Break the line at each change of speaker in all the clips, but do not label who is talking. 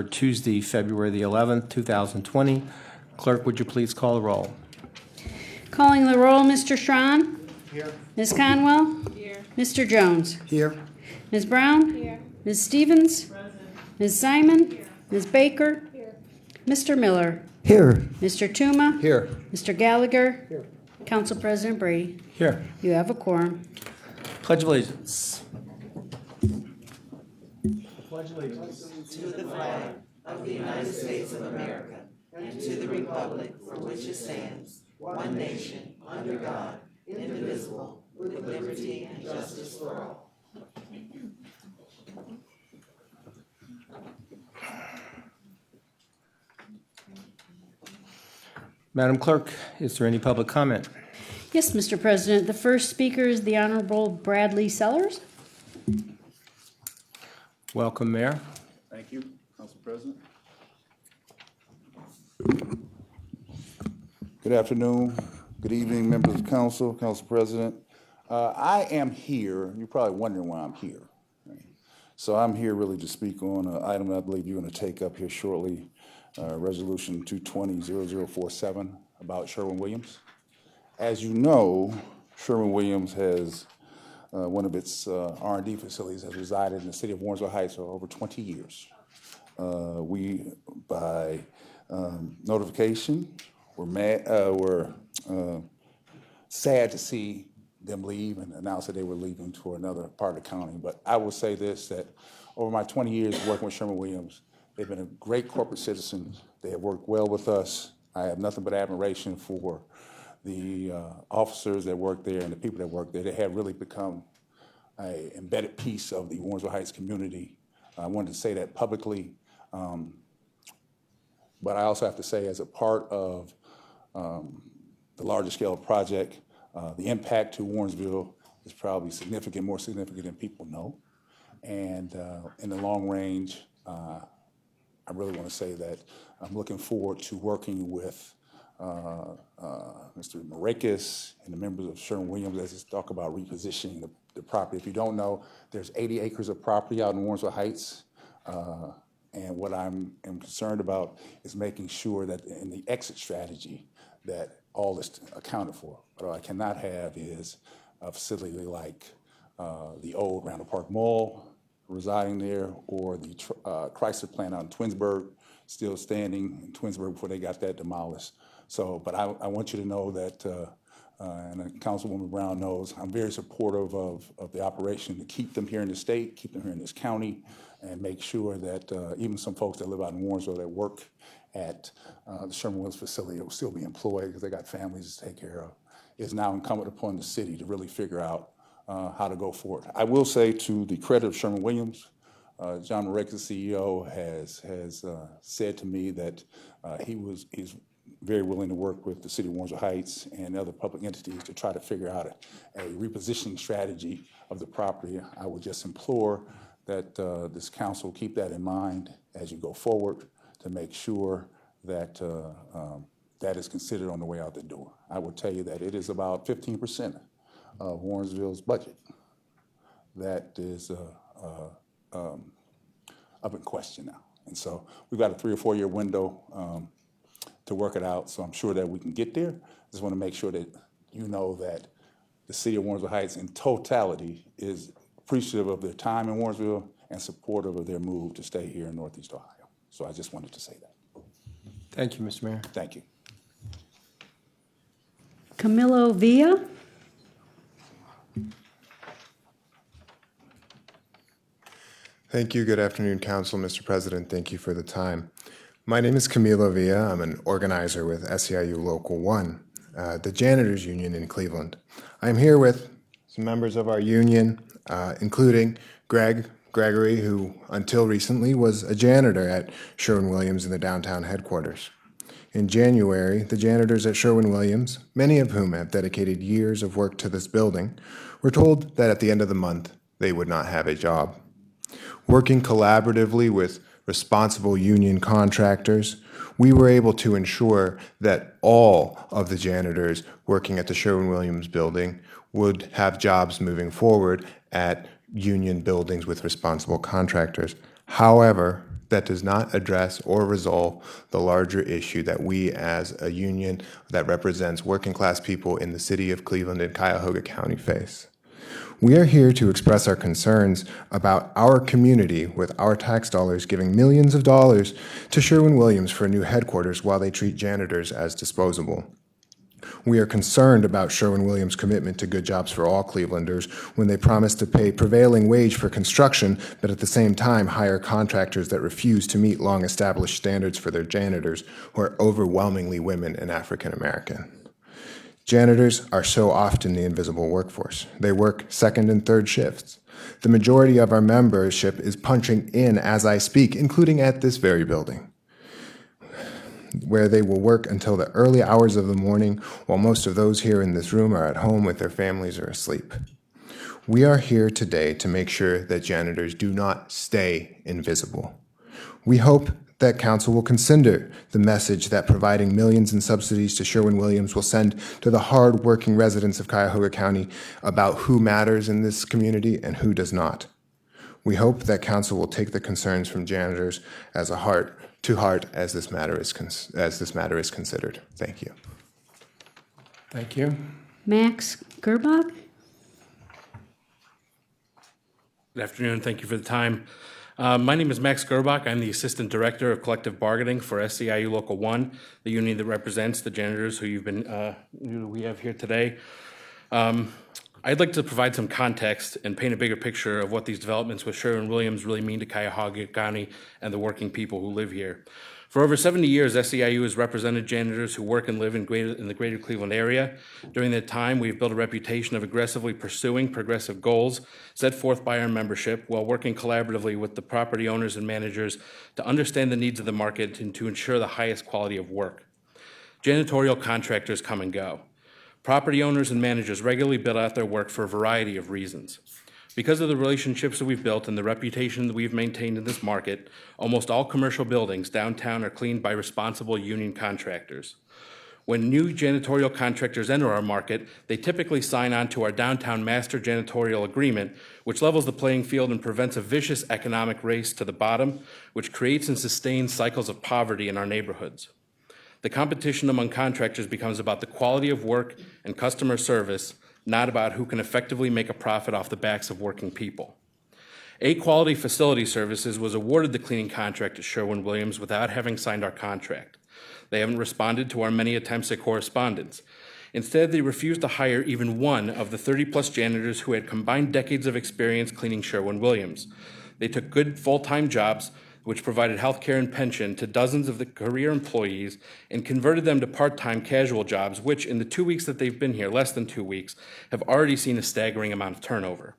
Tuesday, February the 11th, 2020. Clerk, would you please call the roll?
Calling the roll, Mr. Strawn.
Here.
Ms. Conwell. Here. Mr. Jones.
Here.
Ms. Brown. Here. Ms. Stevens. Present. Ms. Simon. Here. Ms. Baker. Here. Mr. Miller.
Here.
Mr. Tuma.
Here.
Mr. Gallagher.
Here.
Council President Brady.
Here.
You have a quorum.
Pledge of Allegiance.
Pledge allegiance.
To the flag of the United States of America and to the republic for which it stands, one nation, under God, indivisible, with liberty and justice for all.
Madam Clerk, is there any public comment?
Yes, Mr. President. The first speaker is the Honorable Bradley Sellers.
Welcome, Mayor.
Thank you, Council President. Good afternoon, good evening, members of council, Council President. I am here, you're probably wondering why I'm here. Right? So I'm here really to speak on an item that I believe you're going to take up here shortly, Resolution 220-0047 about Sherwin-Williams. As you know, Sherwin-Williams has one of its R&D facilities has resided in the city of Warrensville Heights for over 20 years. We, by notification, were sad to see them leave and announce that they were leaving to another part of the county. But I will say this, that over my 20 years working with Sherwin-Williams, they've been a great corporate citizen. They have worked well with us. I have nothing but admiration for the officers that work there and the people that work there. They have really become an embedded piece of the Warrensville Heights community. I wanted to say that publicly, but I also have to say as a part of the larger scale project, the impact to Warrensville is probably significant, more significant than people know. And in the long range, I really want to say that I'm looking forward to working with Mr. Marekis and the members of Sherwin-Williams as they talk about repositioning the property. If you don't know, there's 80 acres of property out in Warrensville Heights. And what I'm concerned about is making sure that in the exit strategy that all is accounted for. What I cannot have is a facility like the old Randall Park Mall residing there, or the Chrysler plant out in Twinsburg still standing in Twinsburg before they got that demolished. So, but I want you to know that, and Councilwoman Brown knows, I'm very supportive of the operation to keep them here in the state, keep them here in this county, and make sure that even some folks that live out in Warrensville that work at the Sherwin-Williams facility will still be employed because they got families to take care of. It's now incumbent upon the city to really figure out how to go forward. I will say, to the credit of Sherwin-Williams, John Marekis, CEO, has said to me that he's very willing to work with the city of Warrensville Heights and other public entities to try to figure out a repositioning strategy of the property. I would just implore that this council keep that in mind as you go forward to make sure that that is considered on the way out the door. I will tell you that it is about 15% of Warrensville's budget that is up in question now. And so we've got a 3 or 4 year window to work it out, so I'm sure that we can get there. Just want to make sure that you know that the city of Warrensville Heights in totality is appreciative of their time in Warrensville and supportive of their move to stay here in Northeast Ohio. So I just wanted to say that.
Thank you, Mr. Mayor.
Thank you.
Camilo Villa.
Thank you. Good afternoon, Council. Mr. President, thank you for the time. My name is Camilo Villa. I'm an organizer with SEIU Local 1, the janitors union in Cleveland. I'm here with some members of our union, including Gregory, who until recently was a janitor at Sherwin-Williams in the downtown headquarters. In January, the janitors at Sherwin-Williams, many of whom have dedicated years of work to this building, were told that at the end of the month, they would not have a job. Working collaboratively with responsible union contractors, we were able to ensure that all of the janitors working at the Sherwin-Williams building would have jobs moving forward at union buildings with responsible contractors. However, that does not address or resolve the larger issue that we as a union that represents working class people in the city of Cleveland and Cuyahoga County face. We are here to express our concerns about our community with our tax dollars giving millions of dollars to Sherwin-Williams for new headquarters while they treat janitors as disposable. We are concerned about Sherwin-Williams' commitment to good jobs for all Clevelanders when they promise to pay prevailing wage for construction, but at the same time hire contractors that refuse to meet long-established standards for their janitors, who are overwhelmingly women and African American. Janitors are so often the invisible workforce. They work second and third shifts. The majority of our membership is punching in as I speak, including at this very building, where they will work until the early hours of the morning, while most of those here in this room are at home with their families or asleep. We are here today to make sure that janitors do not stay invisible. We hope that council will consider the message that providing millions in subsidies to Sherwin-Williams will send to the hard-working residents of Cuyahoga County about who matters in this community and who does not. We hope that council will take the concerns from janitors to heart as this matter is considered. Thank you.
Thank you.
Max Gerbach?
Good afternoon. Thank you for the time. My name is Max Gerbach. I'm the Assistant Director of Collective Bargaining for SEIU Local 1, the union that represents the janitors who we have here today. I'd like to provide some context and paint a bigger picture of what these developments with Sherwin-Williams really mean to Cuyahoga County and the working people who live here. For over 70 years, SEIU has represented janitors who work and live in the greater Cleveland area. During that time, we've built a reputation of aggressively pursuing progressive goals set forth by our membership while working collaboratively with the property owners and managers to understand the needs of the market and to ensure the highest quality of work. Janitorial contractors come and go. Property owners and managers regularly bid out their work for a variety of reasons. Because of the relationships that we've built and the reputation that we've maintained in this market, almost all commercial buildings downtown are cleaned by responsible union contractors. When new janitorial contractors enter our market, they typically sign on to our downtown master janitorial agreement, which levels the playing field and prevents a vicious economic race to the bottom, which creates and sustains cycles of poverty in our neighborhoods. The competition among contractors becomes about the quality of work and customer service, not about who can effectively make a profit off the backs of working people. A-Quality Facility Services was awarded the cleaning contract to Sherwin-Williams without having signed our contract. They haven't responded to our many attempts at correspondence. Instead, they refused to hire even one of the 30-plus janitors who had combined decades of experience cleaning Sherwin-Williams. They took good full-time jobs, which provided health care and pension to dozens of the career employees, and converted them to part-time casual jobs, which in the 2 weeks that they've been here, less than 2 weeks, have already seen a staggering amount of turnover.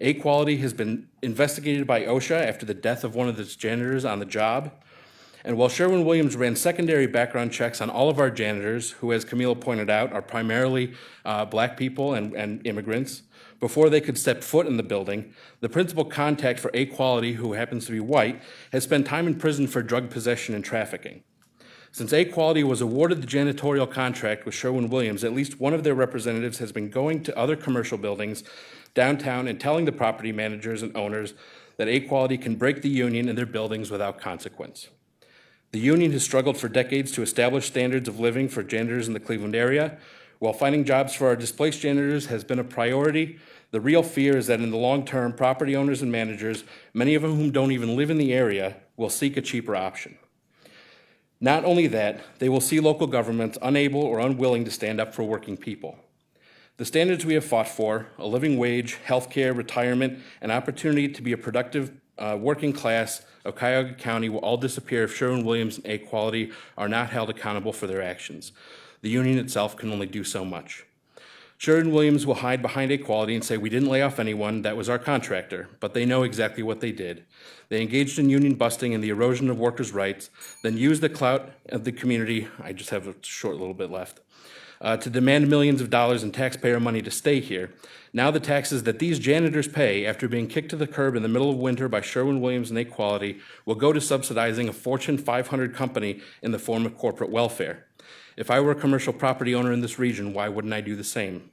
A-Quality has been investigated by OSHA after the death of one of its janitors on the job. And while Sherwin-Williams ran secondary background checks on all of our janitors, who, as Camila pointed out, are primarily Black people and immigrants, before they could step foot in the building, the principal contact for A-Quality, who happens to be white, has spent time in prison for drug possession and trafficking. Since A-Quality was awarded the janitorial contract with Sherwin-Williams, at least one of their representatives has been going to other commercial buildings downtown and telling the property managers and owners that A-Quality can break the union in their buildings without consequence. The union has struggled for decades to establish standards of living for janitors in the Cleveland area. While finding jobs for our displaced janitors has been a priority, the real fear is that in the long term, property owners and managers, many of whom don't even live in the area, will seek a cheaper option. Not only that, they will see local governments unable or unwilling to stand up for working people. The standards we have fought for, a living wage, health care, retirement, and opportunity to be a productive working class of Cuyahoga County will all disappear if Sherwin-Williams and A-Quality are not held accountable for their actions. The union itself can only do so much. Sherwin-Williams will hide behind A-Quality and say, we didn't lay off anyone, that was our contractor, but they know exactly what they did. They engaged in union busting and the erosion of workers' rights, then used the clout of the community, I just have a short little bit left, to demand millions of dollars in taxpayer money to stay here. Now the taxes that these janitors pay after being kicked to the curb in the middle of winter by Sherwin-Williams and A-Quality will go to subsidizing a Fortune 500 company in the form of corporate welfare. If I were a commercial property owner in this region, why wouldn't I do the same?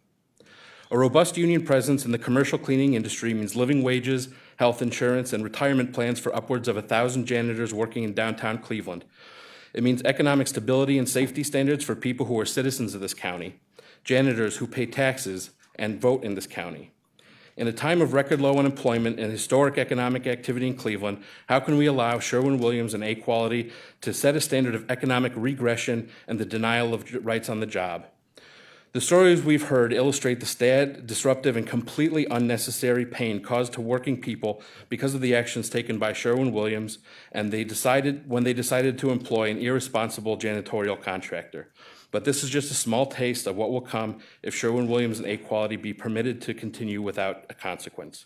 A robust union presence in the commercial cleaning industry means living wages, health insurance, and retirement plans for upwards of 1,000 janitors working in downtown Cleveland. It means economic stability and safety standards for people who are citizens of this county, janitors who pay taxes and vote in this county. In a time of record low unemployment and historic economic activity in Cleveland, how can we allow Sherwin-Williams and A-Quality to set a standard of economic regression and the denial of rights on the job? The stories we've heard illustrate the sad, disruptive, and completely unnecessary pain caused to working people because of the actions taken by Sherwin-Williams when they decided to employ an irresponsible janitorial contractor. But this is just a small taste of what will come if Sherwin-Williams and A-Quality be permitted to continue without a consequence.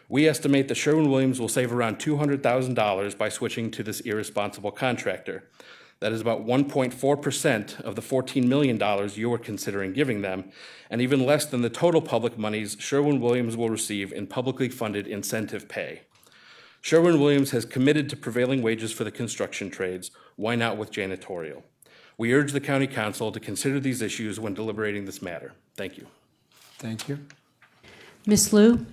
We estimate that Sherwin-Williams will save around $200,000 by switching to this irresponsible contractor. That is about 1.4% of the $14 million you are considering giving them, and even less than the total public monies Sherwin-Williams will receive in publicly funded incentive pay. Sherwin-Williams has committed to prevailing wages for the construction trades. Why not with janitorial? We urge the County Council to consider these issues when deliberating this matter. Thank you.
Thank you.
Ms. Liu?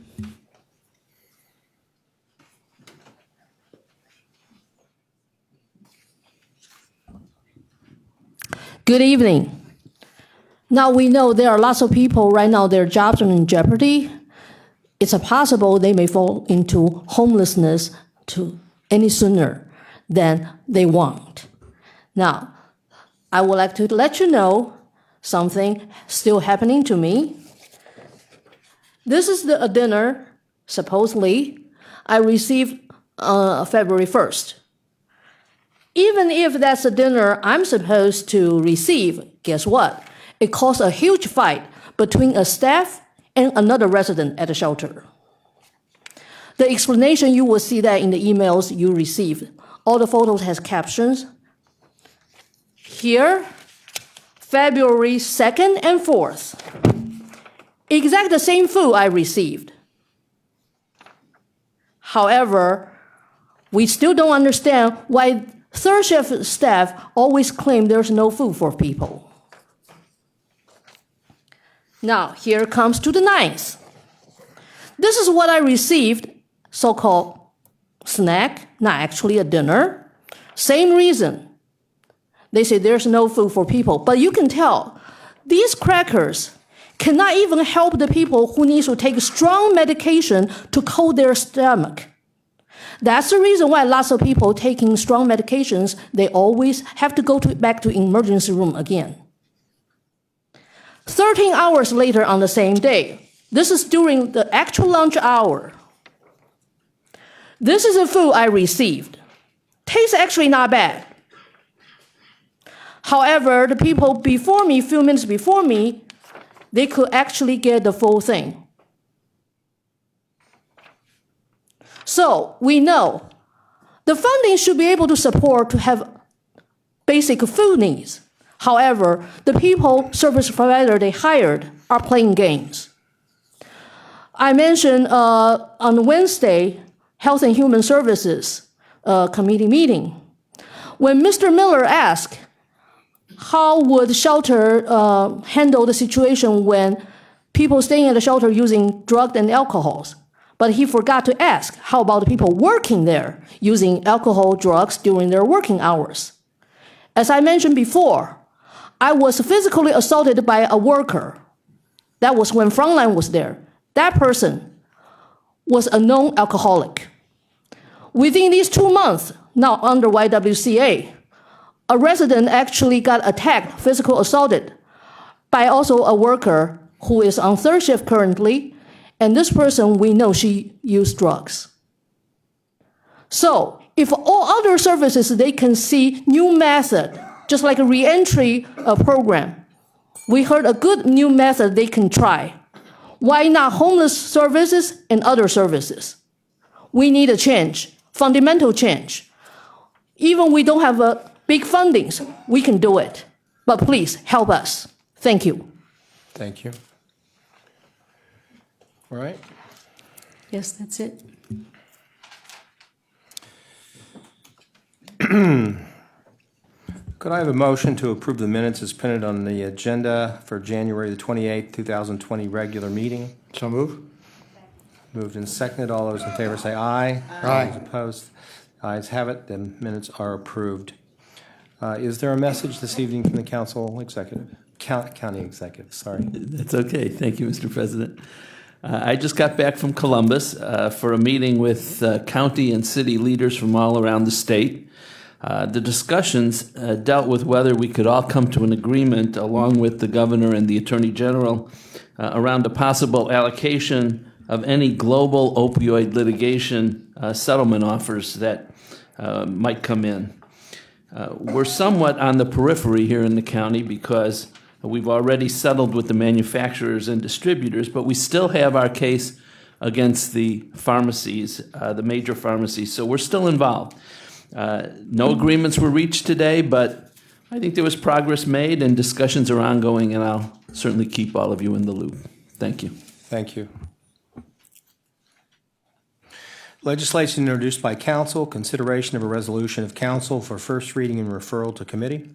Good evening. Now we know there are lots of people right now, their jobs are in jeopardy. It's possible they may fall into homelessness any sooner than they want. Now, I would like to let you know something still happening to me. This is a dinner, supposedly, I received February 1st. Even if that's a dinner I'm supposed to receive, guess what? It caused a huge fight between a staff and another resident at the shelter. The explanation, you will see that in the emails you received. All the photos has captions. Here, February 2nd and 4th. Exact the same food I received. However, we still don't understand why third shift staff always claim there's no food for people. Now, here comes to the 9th. This is what I received, so-called snack, not actually a dinner. Same reason. They say there's no food for people. But you can tell, these crackers cannot even help the people who need to take strong medication to coat their stomach. That's the reason why lots of people taking strong medications, they always have to go back to emergency room again. 13 hours later on the same day, this is during the actual lunch hour. This is the food I received. Tastes actually not bad. However, the people before me, few minutes before me, they could actually get the full thing. So we know the funding should be able to support to have basic food needs. However, the people, service provider they hired are playing games. I mentioned on Wednesday, Health and Human Services committee meeting, when Mr. Miller asked, how would shelter handle the situation when people staying at the shelter using drugs and alcohols? But he forgot to ask, how about the people working there using alcohol, drugs during their working hours? As I mentioned before, I was physically assaulted by a worker. That was when Frontline was there. That person was a known alcoholic. Within these 2 months, now under YWCA, a resident actually got attacked, physically assaulted, by also a worker who is on third shift currently, and this person, we know she used drugs. So if all other services, they can see new method, just like a reentry program, we heard a good new method they can try. Why not homeless services and other services? We need a change, fundamental change. Even we don't have big fundings, we can do it. But please help us. Thank you.
Thank you. All right.
Yes, that's it.
Could I have a motion to approve the minutes as printed on the agenda for January the 28th, 2020 regular meeting?
So move.
Moved and seconded. All those in favor say aye. Aye. Those opposed, the ayes have it. The minutes are approved. Is there a message this evening from the council executive? County executive, sorry.
That's okay. Thank you, Mr. President. I just got back from Columbus for a meeting with county and city leaders from all around the state. The discussions dealt with whether we could all come to an agreement, along with the governor and the attorney general, around a possible allocation of any global opioid litigation settlement offers that might come in. We're somewhat on the periphery here in the county because we've already settled with the manufacturers and distributors, but we still have our case against the pharmacies, the major pharmacies, so we're still involved. No agreements were reached today, but I think there was progress made and discussions are ongoing, and I'll certainly keep all of you in the loop. Thank you.
Thank you. Legislation introduced by council, consideration of a resolution of council for first reading and referral to committee.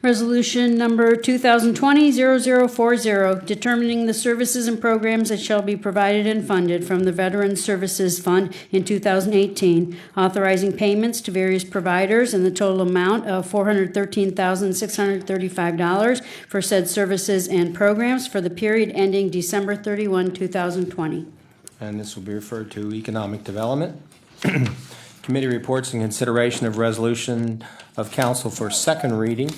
Resolution number 2020-0040, determining the services and programs that shall be provided and funded from the Veterans Services Fund in 2018, authorizing payments to various providers in the total amount of $413,635 for said services and programs for the period ending December 31, 2020.
And this will be referred to economic development. Committee reports and consideration of resolution of council for second reading.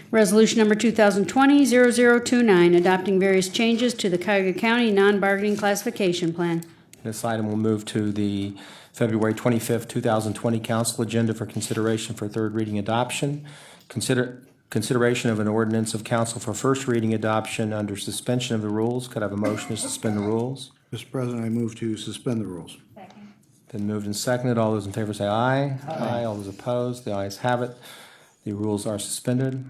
Resolution number 2020-0029, adopting various changes to the Cuyahoga County non-bargaining classification plan.
This item will move to the February 25th, 2020 council agenda for consideration for third reading adoption. Consideration of an ordinance of council for first reading adoption under suspension of the rules. Could I have a motion to suspend the rules?
Mr. President, I move to suspend the rules.
Been moved and seconded. All those in favor say aye. Aye. All those opposed, the ayes have it. The rules are suspended.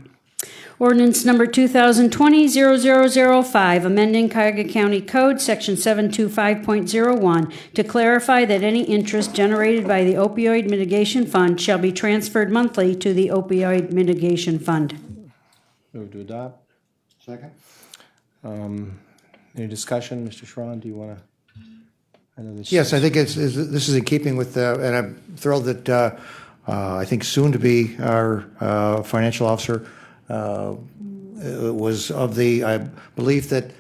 Ordinance number 2020-0005, amending Cuyahoga County Code, Section 725.01, to clarify that any interest generated by the Opioid Mitigation Fund shall be transferred monthly to the Opioid Mitigation Fund.
Move to adopt.
Second.
Any discussion? Mr. Schron, do you want to? I know this.
Yes, I think this is in keeping with, and I'm thrilled that I think soon to be our financial officer was of the belief that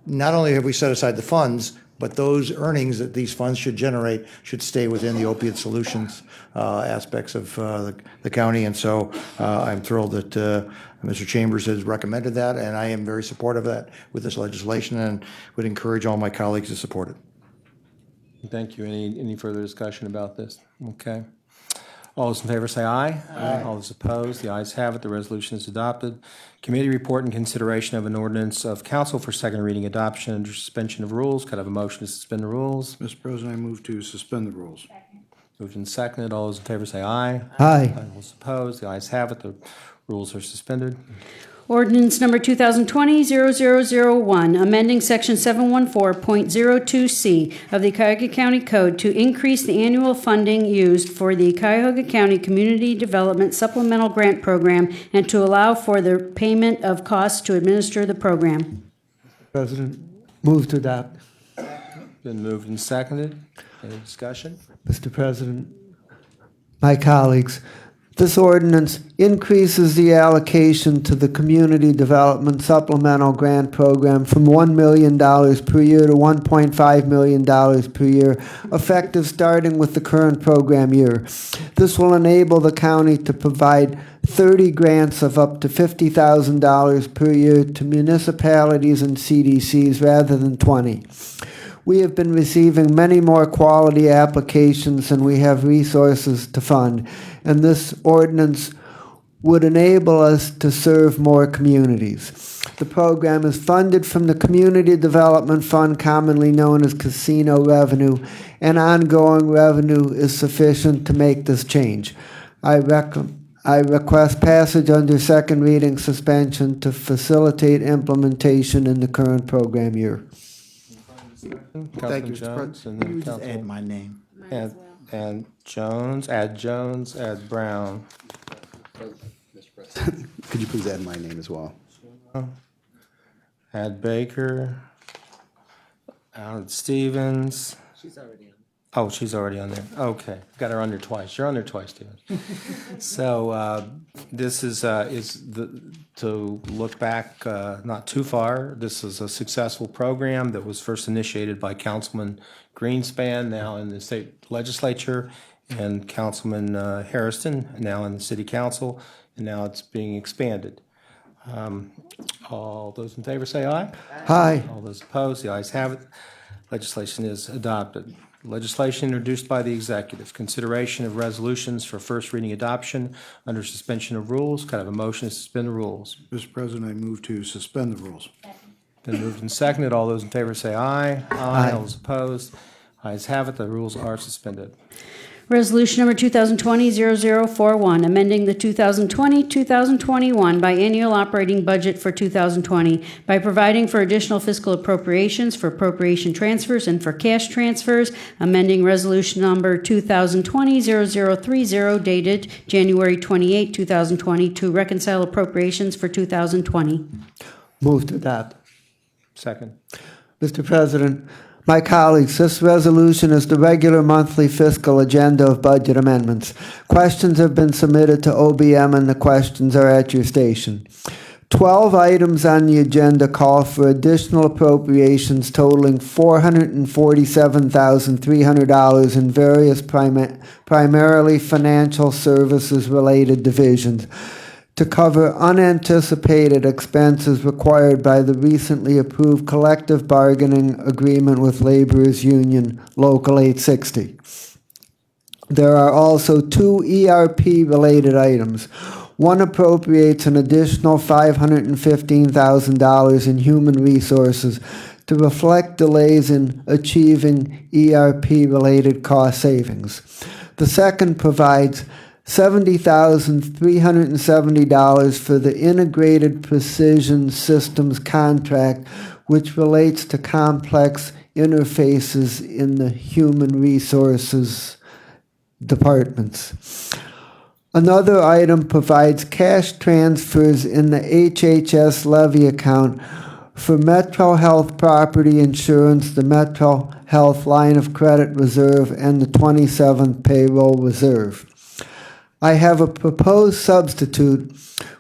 not only have we set aside the funds, but those earnings that these funds should generate should stay within the opiate solutions aspects of the county. And so I'm thrilled that Mr. Chambers has recommended that, and I am very supportive of that with this legislation and would encourage all my colleagues to support it.
Thank you. Any further discussion about this? Okay. All those in favor say aye. Aye. All those opposed, the ayes have it. The resolution is adopted. Committee report and consideration of an ordinance of council for second reading adoption under suspension of rules. Could I have a motion to suspend the rules?
Mr. President, I move to suspend the rules.
Moved and seconded. All those in favor say aye.
Aye.
All those opposed, the ayes have it. The rules are suspended.
Ordinance number 2020-0001, amending Section 714.02C of the Cuyahoga County Code to increase the annual funding used for the Cuyahoga County Community Development Supplemental Grant Program and to allow for the payment of costs to administer the program.
President, move to adopt.
Been moved and seconded. Any discussion?
Mr. President, my colleagues, this ordinance increases the allocation to the Community Development Supplemental Grant Program from $1 million per year to $1.5 million per year, effective starting with the current program year. This will enable the county to provide 30 grants of up to $50,000 per year to municipalities and CDCs rather than 20. We have been receiving many more quality applications than we have resources to fund, and this ordinance would enable us to serve more communities. The program is funded from the Community Development Fund, commonly known as casino revenue, and ongoing revenue is sufficient to make this change. I request passage under second reading suspension to facilitate implementation in the current program year.
Thank you,
Councilman
Mr.
Jones, and
President.
then
You just
Councilman-
add my name.
Add Jones, add Brown.
Could you please add my name as well?
Add Baker. Alan Stevens. Oh, she's already on there. Okay, got her on there twice. You're on there twice, Stevens. So this is to look back not too far. This is a successful program that was first initiated by Councilman Greenspan, now in the state legislature, and Councilman Harrison, now in the city council, and now it's being expanded. All those in favor say aye.
Aye.
All those opposed, the ayes have it. Legislation is adopted. Legislation introduced by the executive. Consideration of resolutions for first reading adoption under suspension of rules. Could I have a motion to suspend the rules?
Mr. President, I move to suspend the rules.
Been moved and seconded. All those in favor say aye.
Aye.
All those opposed, ayes have it. The rules are suspended.
Resolution number 2020-0041, amending the 2020-2021 biennial operating budget for 2020 by providing for additional fiscal appropriations for appropriation transfers and for cash transfers, amending resolution number 2020-0030 dated January 28, 2020 to reconcile appropriations for 2020.
Move to adopt.
Second.
Mr. President, my colleagues, this resolution is the regular monthly fiscal agenda of budget amendments. Questions have been submitted to OBM and the questions are at your station. 12 items on the agenda call for additional appropriations totaling $447,300 in various primarily financial services related divisions to cover unanticipated expenses required by the recently approved collective bargaining agreement with Laborers Union Local 860. There are also 2 ERP-related items. One appropriates an additional $515,000 in human resources to reflect delays in achieving ERP-related cost savings. The second provides $70,370 for the Integrated Precision Systems contract, which relates to complex interfaces in the human resources departments. Another item provides cash transfers in the HHS levy account for Metro Health Property Insurance, the Metro Health Line of Credit Reserve, and the 27th Payroll Reserve. I have a proposed substitute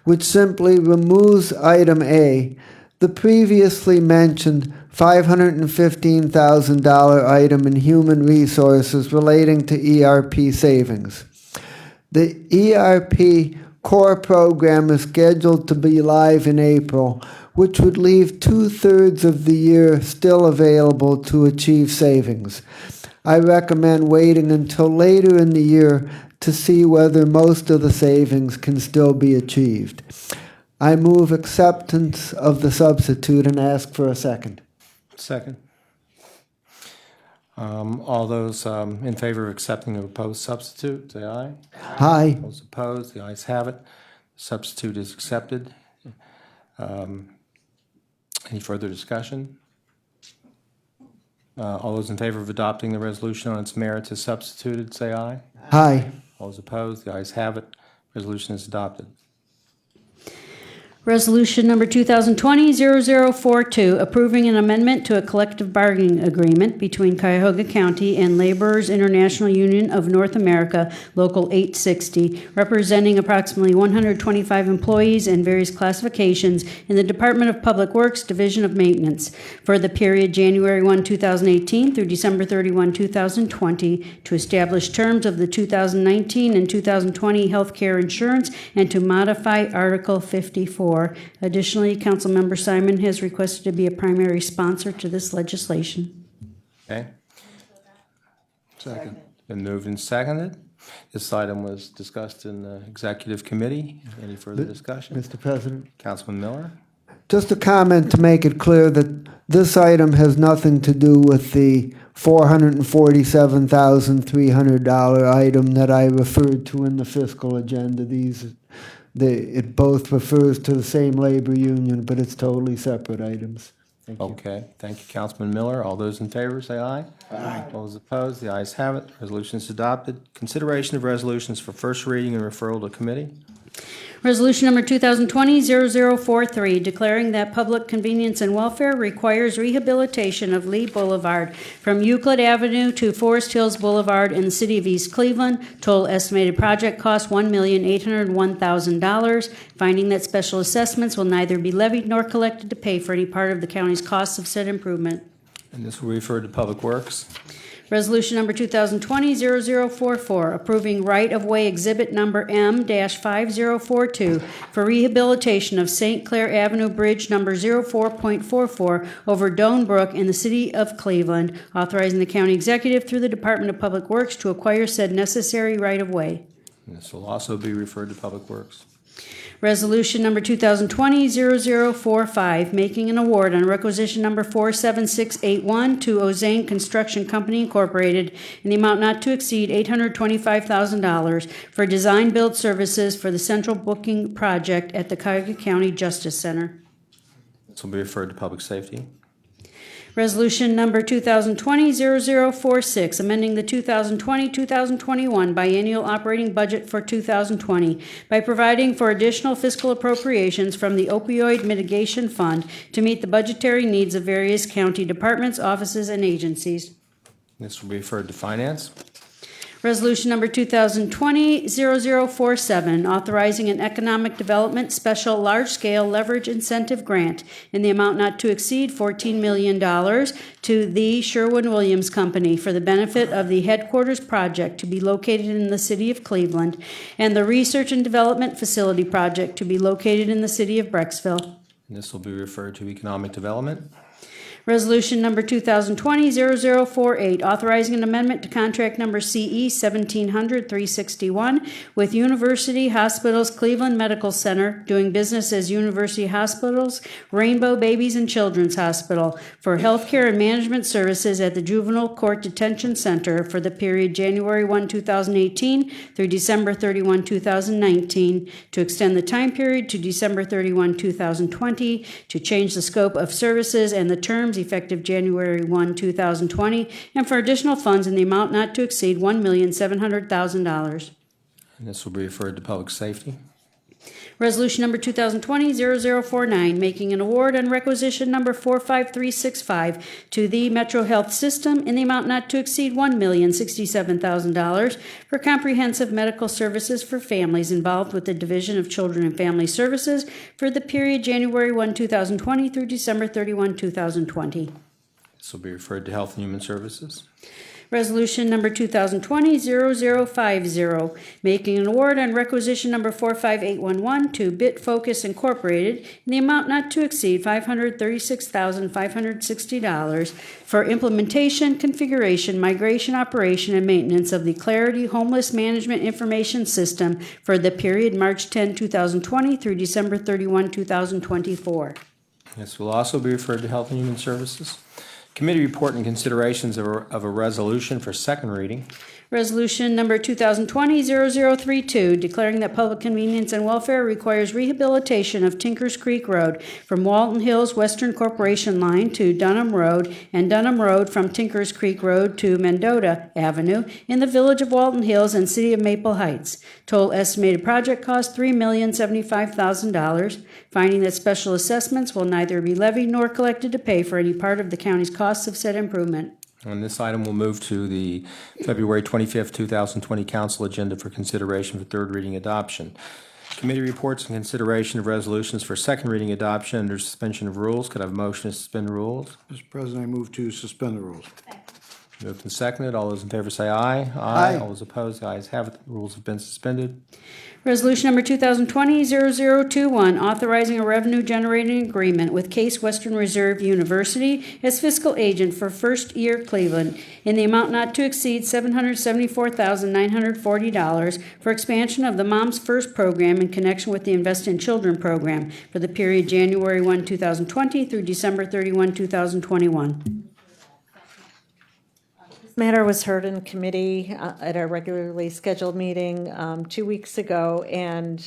which simply removes item A, the previously mentioned $515,000 item in human resources relating to ERP savings. The ERP core program is scheduled to be live in April, which would leave 2/3 of the year still available to achieve savings. I recommend waiting until later in the year to see whether most of the savings can still be achieved. I move acceptance of the substitute and ask for a second.
Second. All those in favor of accepting the proposed substitute, say aye.
Aye.
Those opposed, the ayes have it. Substitute is accepted. Any further discussion? All those in favor of adopting the resolution on its merits as substituted, say aye.
Aye.
All those opposed, the ayes have it. Resolution is adopted.
Resolution number 2020-0042, approving an amendment to a collective bargaining agreement between Cuyahoga County and Laborers International Union of North America, Local 860, representing approximately 125 employees and various classifications in the Department of Public Works Division of Maintenance for the period January 1, 2018 through December 31, 2020, to establish terms of the 2019 and 2020 health care insurance and to modify Article 54. Additionally, Councilmember Simon has requested to be a primary sponsor to this legislation.
Okay?
Second.
Been moved and seconded. This item was discussed in the executive committee. Any further discussion?
Mr. President,
Councilman Miller?
just a comment to make it clear that this item has nothing to do with the $447,300 item that I referred to in the fiscal agenda. It both refers to the same labor union, but it's totally separate items. Thank you.
Okay, thank you, Councilman Miller. All those in favor, say aye. Aye. All those opposed, the ayes have it. Resolution is adopted. Consideration of resolutions for first reading and referral to committee.
Resolution number 2020-0043, declaring that public convenience and welfare requires rehabilitation of Lee Boulevard from Euclid Avenue to Forest Hills Boulevard in the city of East Cleveland. Total estimated project cost $1,801,000, finding that special assessments will neither be levied nor collected to pay for any part of the county's costs of said improvement.
And this will be referred to Public Works.
Resolution number 2020-0044, approving right-of-way exhibit number M-5042 for rehabilitation of St. Clair Avenue Bridge number 04.44 over Doan Brook in the city of Cleveland, authorizing the county executive through the Department of Public Works to acquire said necessary right-of-way.
And this will also be referred to Public Works.
Resolution number 2020-0045, making an award on requisition number 47681 to Ozane Construction Company Incorporated in the amount not to exceed $825,000 for design-build services for the central booking project at the Cuyahoga County Justice Center.
This will be referred to Public Safety.
Resolution number 2020-0046, amending the 2020-2021 biennial operating budget for 2020 by providing for additional fiscal appropriations from the Opioid Mitigation Fund to meet the budgetary needs of various county departments, offices, and agencies.
This will be referred to Finance.
Resolution number 2020-0047, authorizing an economic development special large-scale leverage incentive grant in the amount not to exceed $14 million to the Sherwin-Williams Company for the benefit of the headquarters project to be located in the city of Cleveland and the research and development facility project to be located in the city of Brecksville.
And this will be referred to Economic Development.
Resolution number 2020-0048, authorizing an amendment to contract number CE 1700-361 with University Hospitals Cleveland Medical Center, doing business as University Hospitals Rainbow Babies and Children's Hospital, for healthcare and management services at the Juvenile Court Detention Center for the period January 1, 2018 through December 31, 2019, to extend the time period to December 31, 2020, to change the scope of services and the terms effective January 1, 2020, and for additional funds in the amount not to exceed $1,700,000.
And this will be referred to Public Safety.
Resolution number 2020-0049, making an award on requisition number 45365 to the Metro Health System in the amount not to exceed $1,067,000 for comprehensive medical services for families involved with the Division of Children and Family Services for the period January 1, 2020 through December 31, 2020.
This will be referred to Health and Human Services.
Resolution number 2020-0050, making an award on requisition number 45811 to BitFocus Incorporated in the amount not to exceed $536,560 for implementation, configuration, migration, operation, and maintenance of the Clarity Homeless Management Information System for the period March 10, 2020 through December 31, 2024.
This will also be referred to Health and Human Services. Committee report and considerations of a resolution for second reading.
Resolution number 2020-0032, declaring that public convenience and welfare requires rehabilitation of Tinkers Creek Road from Walton Hills Western Corporation Line to Dunham Road and Dunham Road from Tinkers Creek Road to Mendota Avenue in the village of Walton Hills and city of Maple Heights. Total estimated project cost $3,075,000, finding that special assessments will neither be levied nor collected to pay for any part of the county's costs of said improvement.
And this item will move to the February 25th, 2020 council agenda for consideration for third reading adoption. Committee reports and consideration of resolutions for second reading adoption under suspension of rules. Could I have a motion to suspend rules?
Mr. President, I move to suspend the rules.
Moved and seconded. All those in favor say aye.
Aye.
All those opposed, the ayes have it. The rules have been suspended.
Resolution number 2020-0021, authorizing a revenue-generating agreement with Case Western Reserve University as fiscal agent for First Year Cleveland in the amount not to exceed $774,940 for expansion of the Moms First program in connection with the Invest in Children program for the period January 1, 2020 through December 31, 2021.
This matter was heard in committee at our regularly scheduled meeting 2 weeks ago, and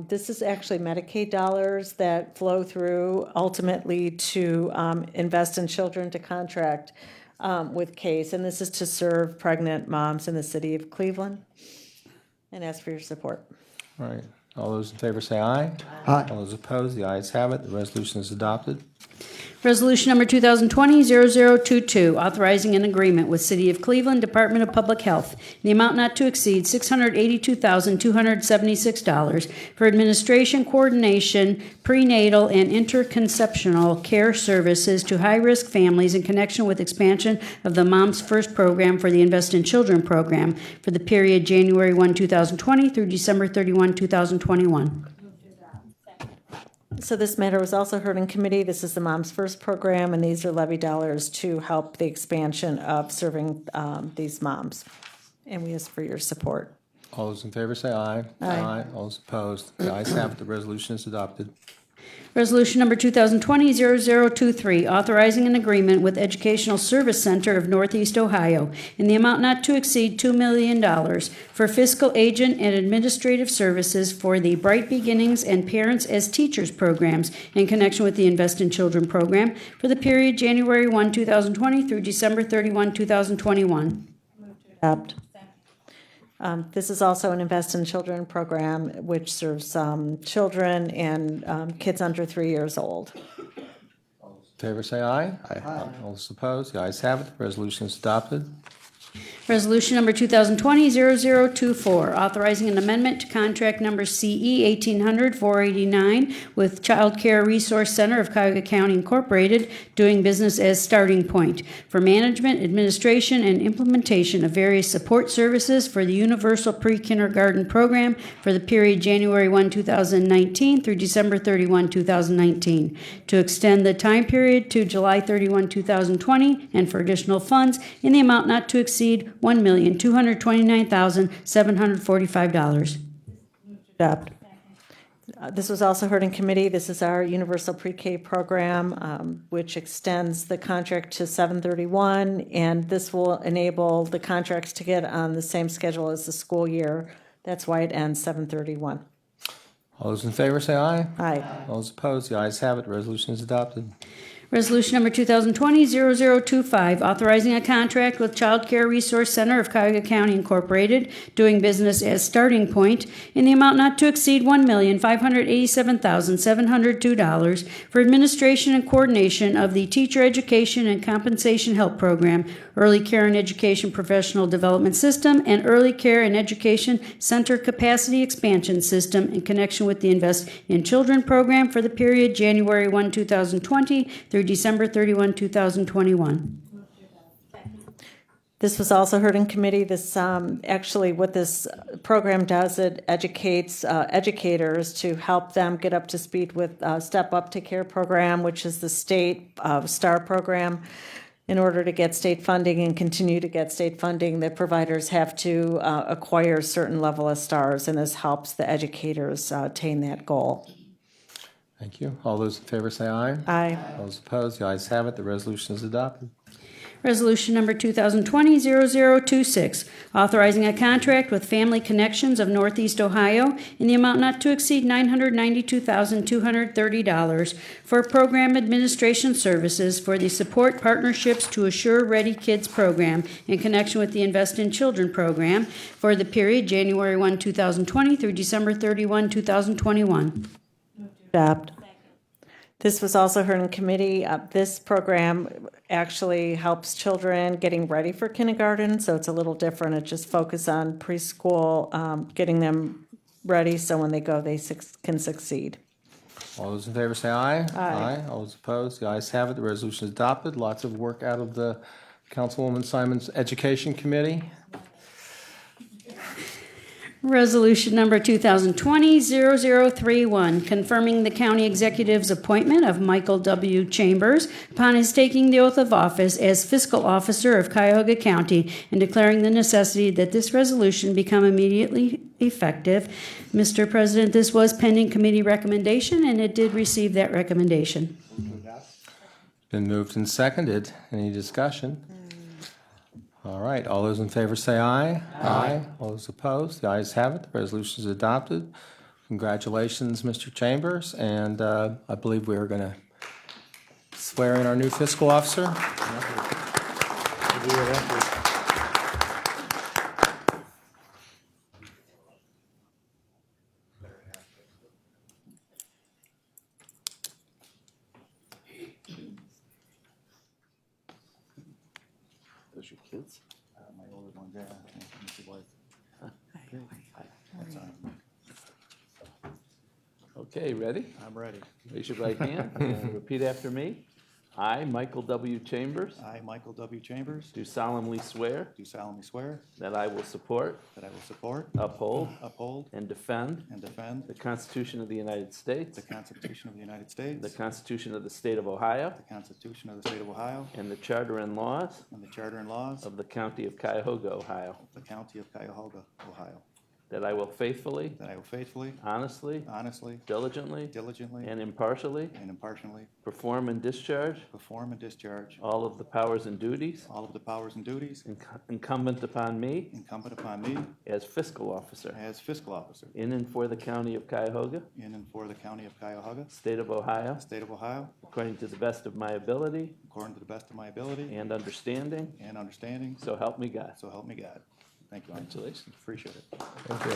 this is actually Medicaid dollars that flow through ultimately to Invest in Children to contract with CASE, and this is to serve pregnant moms in the city of Cleveland. And ask for your support.
All right. All those in favor say aye.
Aye.
All those opposed, the ayes have it. The resolution is adopted.
Resolution number 2020-0022, authorizing an agreement with City of Cleveland Department of Public Health in the amount not to exceed $682,276 for administration, coordination, prenatal, and interconceptional care services to high-risk families in connection with expansion of the Moms First program for the Invest in Children program for the period January 1, 2020 through December 31, 2021.
So this matter was also heard in committee. This is the Moms First program, and these are levy dollars to help the expansion of serving these moms. And we ask for your support.
All those in favor say aye.
Aye.
All those opposed, the ayes have it. The resolution is adopted.
Resolution number 2020-0023, authorizing an agreement with Educational Service Center of Northeast Ohio in the amount not to exceed $2 million for fiscal agent and administrative services for the Bright Beginnings and Parents as Teachers programs in connection with the Invest in Children program for the period January 1, 2020 through December 31, 2021.
Adopt. This is also an Invest in Children program, which serves children and kids under 3 years old.
In favor say aye. Aye. All those opposed, the ayes have it. The resolution is adopted.
Resolution number 2020-0024, authorizing an amendment to contract number CE 1800-489 with Child Care Resource Center of Cuyahoga County Incorporated, doing business as Starting Point, for management, administration, and implementation of various support services for the Universal Pre-Kindergarten Program for the period January 1, 2019 through December 31, 2019, to extend the time period to July 31, 2020, and for additional funds in the amount not to exceed $1,229,745.
Adopt. This was also heard in committee. This is our Universal Pre-K program, which extends the contract to 7/31, and this will enable the contracts to get on the same schedule as the school year. That's why it ends 7/31.
All those in favor say aye.
Aye.
All those opposed, the ayes have it. The resolution is adopted.
Resolution number 2020-0025, authorizing a contract with Child Care Resource Center of Cuyahoga County Incorporated, doing business as Starting Point, in the amount not to exceed $1,587,702 for administration and coordination of the Teacher Education and Compensation Help Program, Early Care and Education Professional Development System, and Early Care and Education Center Capacity Expansion System in connection with the Invest in Children program for the period January 1, 2020 through December 31, 2021.
This was also heard in committee. This actually, what this program does, it educates educators to help them get up to speed with Step Up to Care program, which is the state STAR program. In order to get state funding and continue to get state funding, the providers have to acquire a certain level of STARs, and this helps the educators attain that goal.
Thank you. All those in favor say aye.
Aye.
All those opposed, the ayes have it. The resolution is adopted.
Resolution number 2020-0026, authorizing a contract with Family Connections of Northeast Ohio in the amount not to exceed $992,230 for program administration services for the Support Partnerships to Assure Ready Kids program in connection with the Invest in Children program for the period January 1, 2020 through December 31, 2021.
Adopt. This was also heard in committee. This program actually helps children getting ready for kindergarten, so it's a little different. It just focuses on preschool, getting them ready so when they go, they can succeed.
All those in favor say aye.
Aye.
All those opposed, the ayes have it. The resolution is adopted. Lots of work out of the Councilwoman Simon's Education Committee.
Resolution number 2020-0031, confirming the county executive's appointment of Michael W. Chambers upon his taking the oath of office as fiscal officer of Cuyahoga County and declaring the necessity that this resolution become immediately effective. Mr. President, this was pending committee recommendation, and it did receive that recommendation.
Been moved and seconded. Any discussion? All right, all those in favor say aye. Aye. All those opposed, the ayes have it. The resolution is adopted. Congratulations, Mr. Chambers, and I believe we are going to swear in our new fiscal officer.
Those your kids? My older one, yeah. Mr. White. That's
Okay, ready?
I'm ready.
Raise your right hand and repeat after me. I, Michael W. Chambers,
I, Michael W. Chambers,
do solemnly swear
do solemnly swear
that I will support,
that I will support,
uphold,
uphold,
and defend
and defend
the Constitution of the United States,
the Constitution of the United States,
the Constitution of the State of Ohio,
the Constitution of the State of Ohio,
and the Charter and laws
and the Charter and laws
of the County of Cuyahoga, Ohio,
the County of Cuyahoga, Ohio,
that I will faithfully,
that I will faithfully,
honestly,
honestly,
diligently,
diligently,
and impartially
and impartially
perform and discharge
perform and discharge
all of the powers and duties
all of the powers and duties
incumbent upon me
incumbent upon me
as fiscal officer
as fiscal officer
in and for the County of Cuyahoga,
in and for the County of Cuyahoga,
State of Ohio,
State of Ohio,
according to the best of my ability
according to the best of my ability
and understanding,
and understanding,
so help me God.
so help me God. Thank you.
Congratulations.
Appreciate it.
Thank you.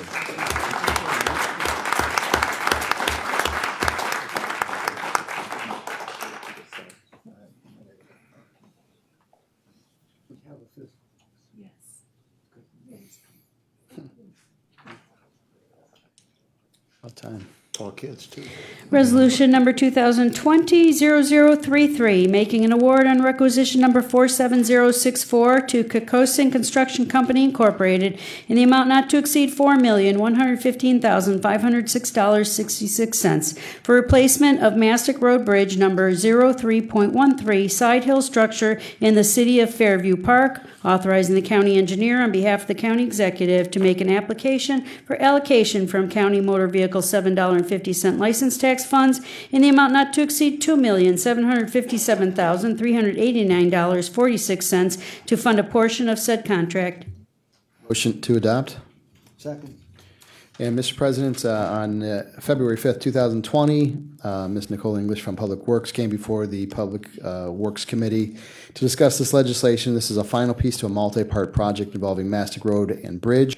About time. All kids, too.
Resolution number 2020-0033, making an award on requisition number 47064 to Kokosin Construction Company Incorporated in the amount not to exceed $4,115,506.66 for replacement of Mastic Road Bridge number 03.13 side hill structure in the city of Fairview Park, authorizing the county engineer on behalf of the county executive to make an application for allocation from county motor vehicle $7.50 license tax funds in the amount not to exceed $2,757,389.46 to fund a portion of said contract.
Motion to adopt.
Second.
And Mr. President, on February 5th, 2020, Ms. Nicole English from Public Works came before the Public Works Committee to discuss this legislation. This is a final piece to a multi-part project involving Mastic Road and Bridge.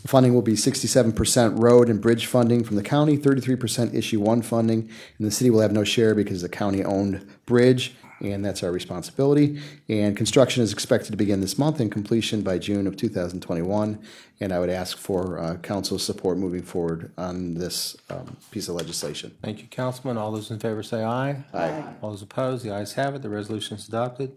Funding will be 67% road and bridge funding from the county, 33% issue one funding, and the city will have no share because it's a county-owned bridge, and that's our responsibility. And construction is expected to begin this month and completion by June of 2021. And I would ask for council's support moving forward on this piece of legislation.
Thank you, Councilman. All those in favor say aye.
Aye.
All those opposed, the ayes have it. The resolution is adopted.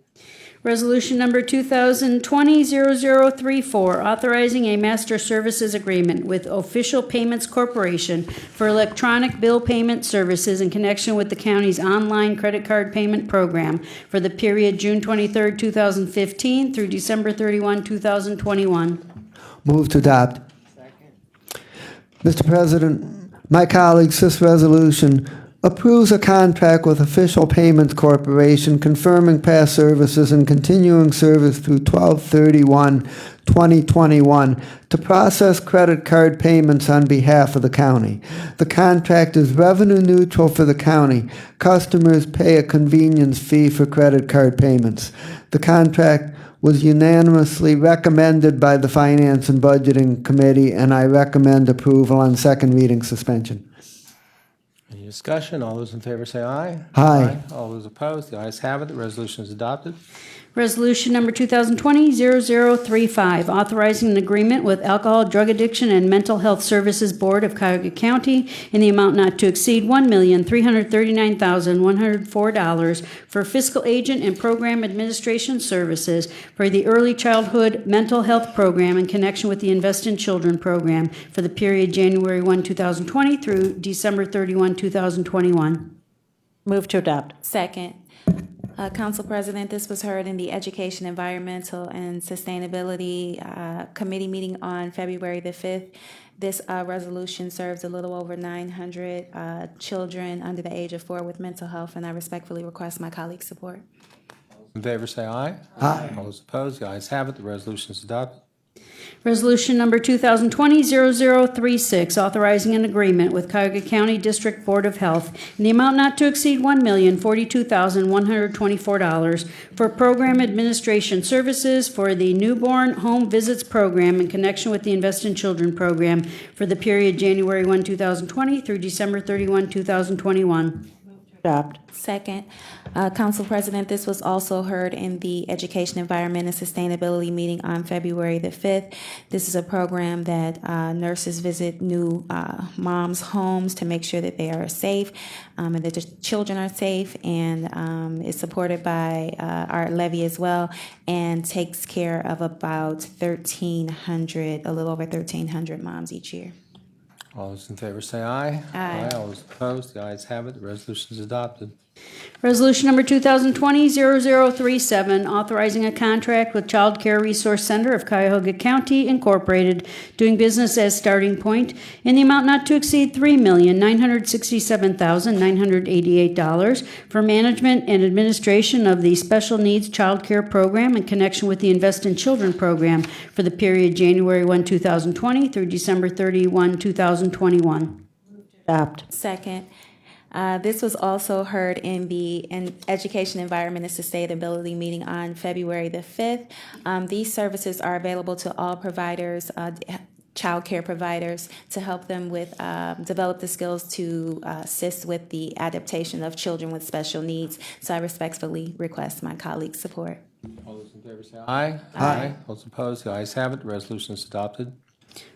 Resolution number 2020-0034, authorizing a master services agreement with Official Payments Corporation for electronic bill payment services in connection with the county's online credit card payment program for the period June 23, 2015 through December 31, 2021.
Move to adopt. Mr. President, my colleagues, this resolution approves a contract with Official Payments Corporation confirming past services and continuing service through 12/31/2021 to process credit card payments on behalf of the county. The contract is revenue neutral for the county. Customers pay a convenience fee for credit card payments. The contract was unanimously recommended by the Finance and Budgeting Committee, and I recommend approval on second reading suspension.
Any discussion? All those in favor say aye.
Aye.
All those opposed, the ayes have it. The resolution is adopted.
Resolution number 2020-0035, authorizing an agreement with Alcohol, Drug Addiction, and Mental Health Services Board of Cuyahoga County in the amount not to exceed $1,339,104 for fiscal agent and program administration services for the Early Childhood Mental Health Program in connection with the Invest in Children program for the period January 1, 2020 through December 31, 2021.
Move to adopt.
Second. Council President, this was heard in the Education, Environmental, and Sustainability Committee meeting on February the 5th. This resolution serves a little over 900 children under the age of 4 with mental health, and I respectfully request my colleagues' support.
In favor say aye.
Aye.
All those opposed, the ayes have it. The resolution is adopted.
Resolution number 2020-0036, authorizing an agreement with Cuyahoga County District Board of Health in the amount not to exceed $1,042,124 for program administration services for the Newborn Home Visits Program in connection with the Invest in Children program for the period January 1, 2020 through December 31, 2021.
Adopt.
Second, Council President, this was also heard in the Education, Environment, and Sustainability meeting on February the 5th. This is a program that nurses visit new moms' homes to make sure that they are safe and that the children are safe, and is supported by our levy as well, and takes care of about 1,300, a little over 1,300 moms each year.
All those in favor say aye.
Aye.
All those opposed, the ayes have it. The resolution is adopted.
Resolution number 2020-0037, authorizing a contract with Child Care Resource Center of Cuyahoga County Incorporated, doing business as Starting Point, in the amount not to exceed $3,967,988 for management and administration of the Special Needs Child Care Program in connection with the Invest in Children program for the period January 1, 2020 through December 31, 2021.
Adopt.
Second, this was also heard in the Education, Environment, and Sustainability meeting on February the 5th. These services are available to all providers, child care providers, to help them with develop the skills to assist with the adaptation of children with special needs. So I respectfully request my colleagues' support.
All those in favor say aye. Aye. Those opposed, the ayes have it. The resolution is adopted.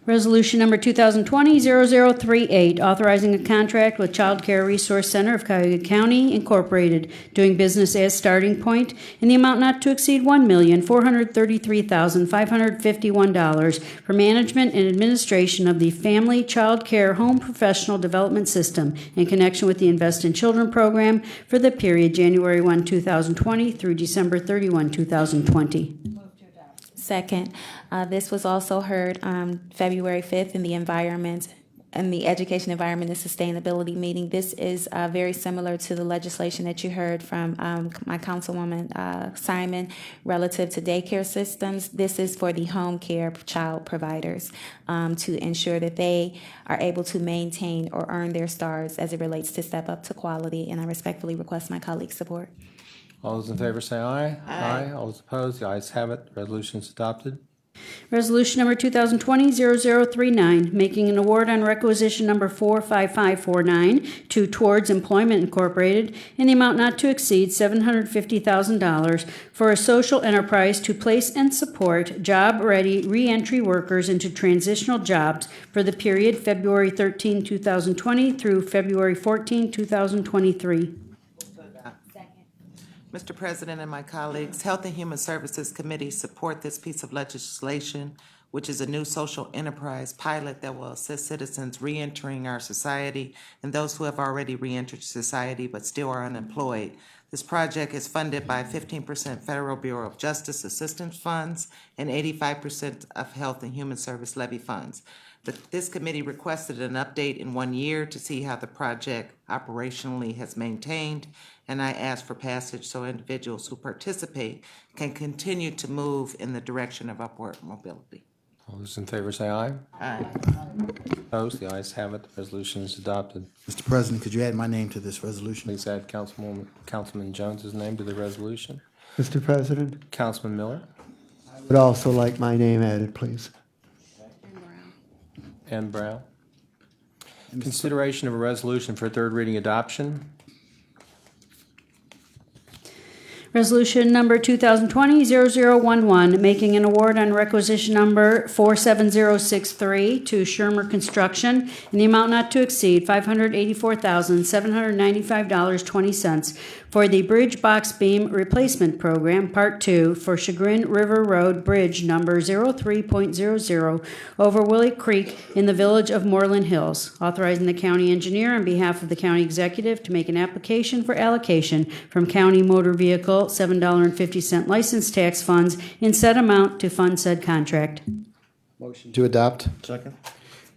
Resolution number 2020-0038, authorizing a contract with Child Care Resource Center of Cuyahoga County Incorporated, doing business as Starting Point, in the amount not to exceed $1,433,551 for management and administration of the Family Child Care Home Professional Development System in connection with the Invest in Children program for the period January 1, 2020 through December 31, 2020.
Second, this was also heard on February 5th in the Education, Environment, and Sustainability meeting. This is very similar to the legislation that you heard from my Councilwoman Simon relative to daycare systems. This is for the home care child providers to ensure that they are able to maintain or earn their stars as it relates to step up to quality, and I respectfully request my colleagues' support.
All those in favor say aye. Aye. All those opposed, the ayes have it. The resolution is adopted.
Resolution number 2020-0039, making an award on requisition number 45549 to Towards Employment Incorporated in the amount not to exceed $750,000 for a social enterprise to place and support job-ready reentry workers into transitional jobs for the period February 13, 2020 through February 14, 2023.
Mr. President and my colleagues, Health and Human Services Committee support this piece of legislation, which is a new social enterprise pilot that will assist citizens reentering our society and those who have already reentered society but still are unemployed. This project is funded by 15% Federal Bureau of Justice assistance funds and 85% of Health and Human Service levy funds. This committee requested an update in 1 year to see how the project operationally has maintained, and I ask for passage so individuals who participate can continue to move in the direction of upward mobility.
All those in favor say aye.
Aye.
Opposed, the ayes have it. The resolution is adopted.
Mr. President, could you add my name to this resolution?
Please add Councilman Jones's name to the resolution.
Mr. President,
Councilman Miller
I would also like my name added, please.
and Brown. Consideration of a resolution for third reading adoption.
Resolution number 2020-0011, making an award on requisition number 47063 to Shermer Construction in the amount not to exceed $584,795.20 for the Bridge Box Beam Replacement Program, Part 2, for Chagrin River Road Bridge number 03.00 over Willie Creek in the village of Moreland Hills, authorizing the county engineer on behalf of the county executive to make an application for allocation from county motor vehicle $7.50 license tax funds in said amount to fund said contract.
Motion to adopt.
Second.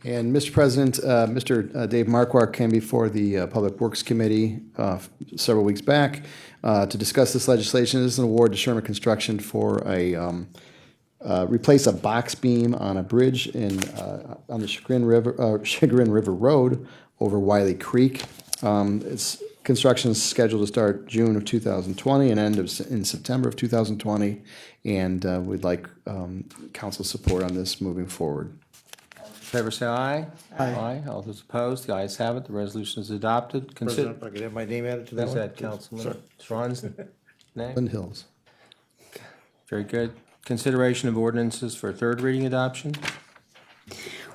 And Mr. President, Mr. Dave Marquardt came before the Public Works Committee several weeks back to discuss this legislation. This is an award to Shermer Construction for replace a box beam on a bridge on the Chagrin River Road over Wiley Creek. Construction is scheduled to start June of 2020 and end in September of 2020, and we'd like council support on this moving forward.
favor say aye. Aye. All those opposed, the ayes have it. The resolution is adopted.
President, if I could have my name added to that
Who's
one?
that, Councilman? Ron's name?
Lynn Hills.
Very good. Consideration of ordinances for third reading adoption.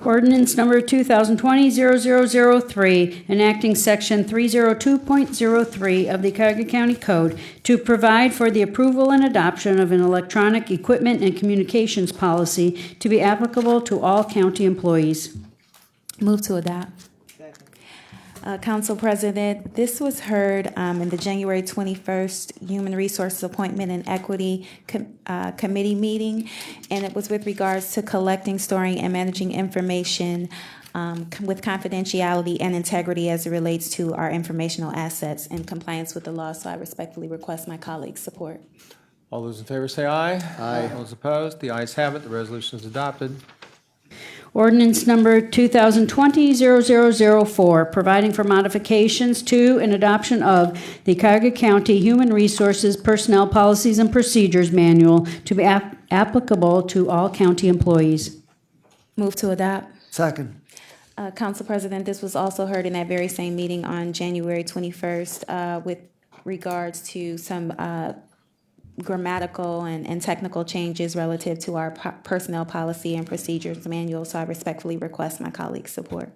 Ordinance number 2020-0003, enacting section 302.03 of the Cuyahoga County Code to provide for the approval and adoption of an electronic equipment and communications policy to be applicable to all county employees.
Move to adopt. Council President, this was heard in the January 21st Human Resources Appointment and Equity Committee meeting, and it was with regards to collecting, storing, and managing information with confidentiality and integrity as it relates to our informational assets in compliance with the law. So I respectfully request my colleagues' support.
All those in favor say aye.
Aye.
All those opposed, the ayes have it. The resolution is adopted.
Ordinance number 2020-0004, providing for modifications to and adoption of the Cuyahoga County Human Resources Personnel Policies and Procedures Manual to be applicable to all county employees.
Move to adopt.
Second.
Council President, this was also heard in that very same meeting on January 21st with regards to some grammatical and technical changes relative to our personnel policy and procedures manual. So I respectfully request my colleagues' support.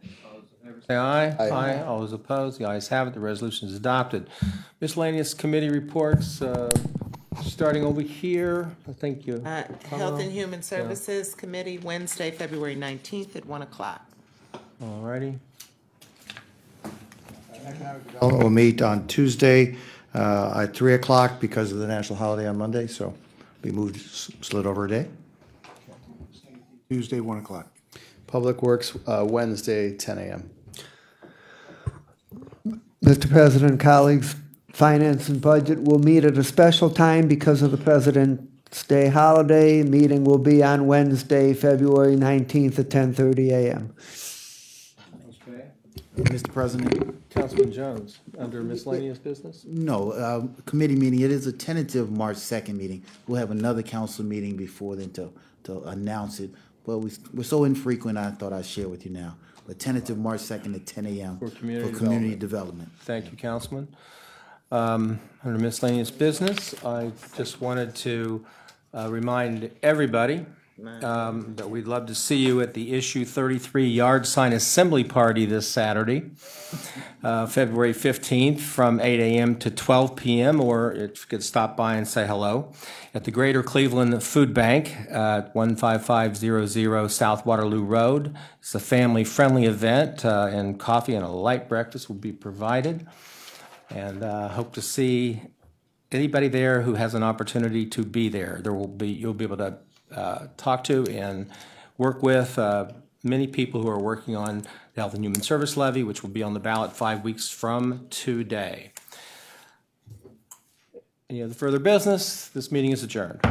Say aye.
Aye.
All those opposed, the ayes have it. The resolution is adopted. Miscellaneous committee reports, starting over here. Thank you.
Health and Human Services Committee, Wednesday, February 19th at 1 o'clock.
All righty.
We'll meet on Tuesday at 3 o'clock because of the national holiday on Monday, so we moved, slid over a day.
Tuesday, 1 o'clock.
Public Works, Wednesday, 10 a.m.
Mr. President, colleagues, Finance and Budget will meet at a special time because of the President's Day holiday. Meeting will be on Wednesday, February 19th at 10:30 a.m.
Mr. President?
Councilman Jones, under miscellaneous business?
No, committee meeting, it is a tentative March 2nd meeting. We'll have another council meeting before then to announce it. But we're so infrequent, I thought I'd share with you now. But tentative March 2nd at 10 a.m.
For community
development.
Thank you, Councilman. Under miscellaneous business, I just wanted to remind everybody that we'd love to see you at the Issue 33 Yard Sign Assembly Party this Saturday, February 15th, from 8 a.m. to 12 p.m., or if you could stop by and say hello, at the Greater Cleveland Food Bank at 15500 South Waterloo Road. It's a family-friendly event, and coffee and a light breakfast will be provided. And hope to see anybody there who has an opportunity to be there. You'll be able to talk to and work with many people who are working on the Health and Human Service Levy, which will be on the ballot 5 weeks from today. Any other further business? This meeting is adjourned.